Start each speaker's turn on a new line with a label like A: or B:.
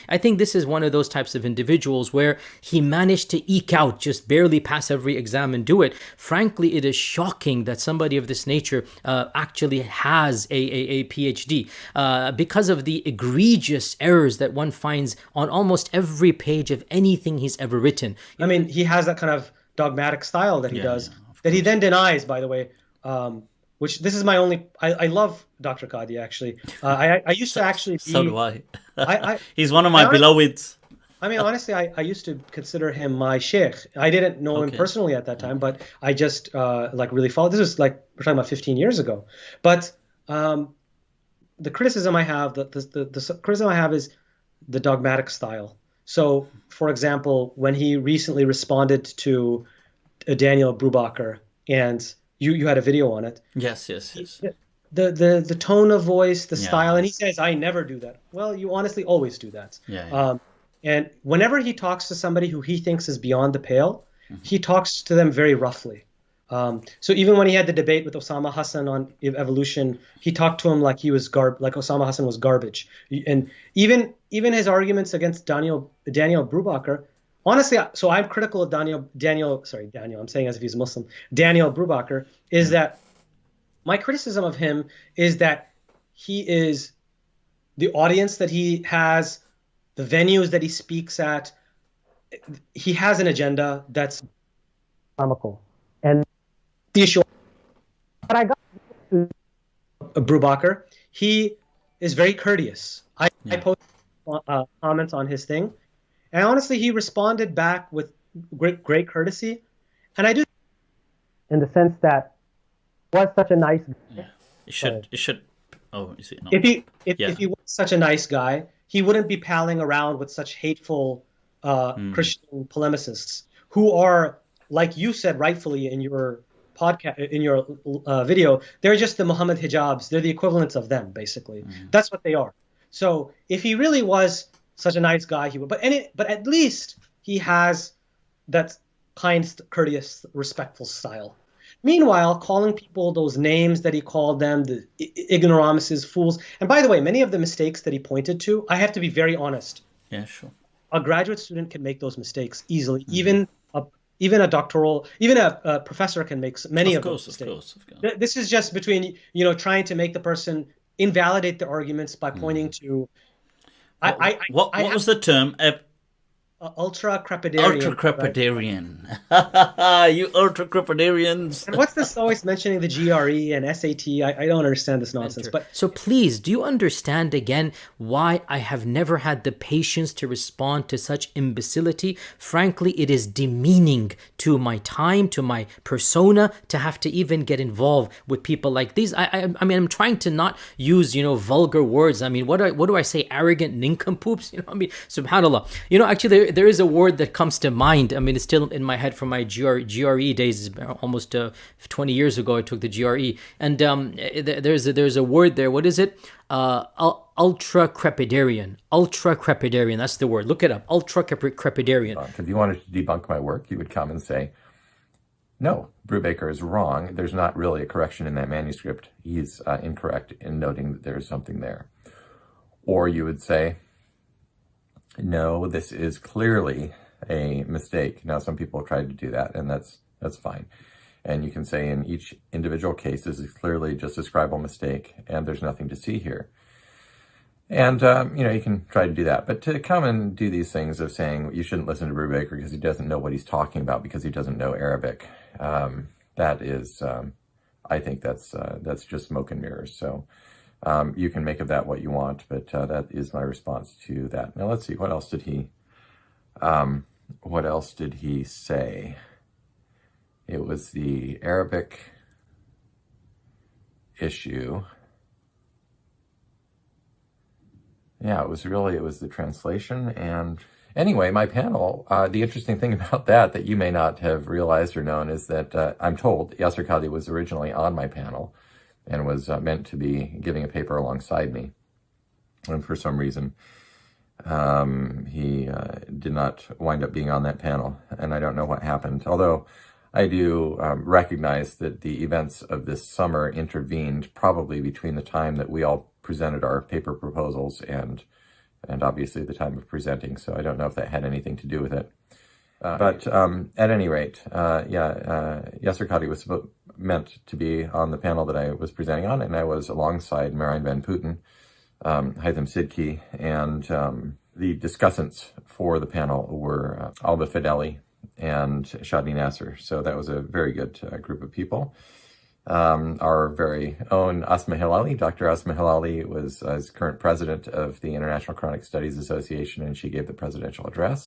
A: I think this is one of those types of individuals where he managed to eke out, just barely pass every exam and do it. Frankly, it is shocking that somebody of this nature actually has a PhD because of the egregious errors that one finds on almost every page of anything he's ever written.
B: I mean, he has that kind of dogmatic style that he does, that he then denies, by the way, which this is my only, I love Dr. Qadhi, actually. I used to actually be...
C: So do I.
B: I
C: He's one of my
B: I honestly,
C: beloveds.
B: I mean, honestly, I used to consider him my sheikh. I didn't know him
C: Okay.
B: personally at that time, but I just like really followed. This was like, we're talking about 15 years ago. But the criticism I have, the criticism I have is the dogmatic style. So, for example, when he recently responded to Daniel Brubaker, and you had a video on it,
C: Yes, yes, yes.
B: the tone of voice, the
C: Yeah.
B: style, and he says, "I never do that." Well, you honestly always do that.
C: Yeah, yeah.
B: And whenever he talks to somebody who he thinks is beyond the pale, he talks to them very roughly. So even when he had the debate with Osama Hassan on evolution, he talked to him like he was like Osama Hassan was garbage. And even his arguments against Daniel Brubaker, honestly, so I'm critical of Daniel, I'm saying as if he's Muslim, Daniel Brubaker, is that my criticism of him is that he is the audience that he has, the venues that he speaks at, he has an agenda that's comical. And the issue that I got to Brubaker, he is very courteous. I posted comments on his thing, and honestly, he responded back with great courtesy. And I do, in the sense that he was such a nice guy.
C: Yeah. It should. Oh, you see, no.
B: If he was such a nice guy, he wouldn't be palling around with such hateful Christian polemicists who are, like you said rightfully in your podcast, in your video, they're just the Muhammad hijabs. They're the equivalents of them, basically. That's what they are. So if he really was such a nice guy, he would. But at least he has that kind, courteous, respectful style. Meanwhile, calling people those names that he called them, the ignoramuses, fools. And by the way, many of the mistakes that he pointed to, I have to be very honest.
C: Yeah, sure.
B: A graduate student can make those mistakes easily. Even a doctoral, even a professor can make many of those mistakes.
C: Of course.
B: This is just between, trying to make the person invalidate their arguments by pointing to.
C: What was the term?
B: Ultra-crepidarian.
C: Ultra-crepidarian. You ultra-crepidarians.
B: And what's this always mentioning the GRE and SAT? I don't understand this nonsense. But
A: so please, do you understand again why I have never had the patience to respond to such imbecility? Frankly, it is demeaning to my time, to my persona, to have to even get involved with people like these. I mean, I'm trying to not use, vulgar words. I mean, what do I say? Arrogant nincompoops? I mean, subhanAllah. Actually, there is a word that comes to mind. I mean, it's still in my head from my GRE days. Almost 20 years ago, I took the GRE. And there's a word there. What is it? Ultra-crepidarian. Ultra-crepidarian. That's the word. Look it up. Ultra-crepidarian.
D: If you wanted to debunk my work, you would come and say, no, Brubaker is wrong. There's not really a correction in that manuscript. He's incorrect in noting that there's something there. Or you would say, no, this is clearly a mistake. Now, some people have tried to do that, and that's fine. And you can say in each individual case, this is clearly just a scribal mistake, and there's nothing to see here. And, you can try to do that. But to come and do these things of saying you shouldn't listen to Brubaker because he doesn't know what he's talking about because he doesn't know Arabic, that is, I think that's just smoke and mirrors. So you can make of that what you want, but that is my response to that. Now, let's see. What else did he say? It was the Arabic issue. Yeah, it was the translation. And anyway, my panel, the interesting thing about that you may not have realized or known is that I'm told Yasir Qadhi was originally on my panel and was meant to be giving a paper alongside me. And for some reason, he did not wind up being on that panel. And I don't know what happened. Although I do recognize that the events of this summer intervened probably between the time that we all presented our paper proposals and and obviously the time of presenting, so I don't know if that had anything to do with it. But at any rate, Yasir Qadhi was meant to be on the panel that I was presenting on, and I was alongside Marine Van Putten, Haitham Sidki, and the discussants for the panel were Alba Fideli and Shadi Nasser. So that was a very good group of people. Our very own Asma Hilali, Dr. Asma Hilali, was current president of the International Quranic Studies Association, and she gave the presidential address.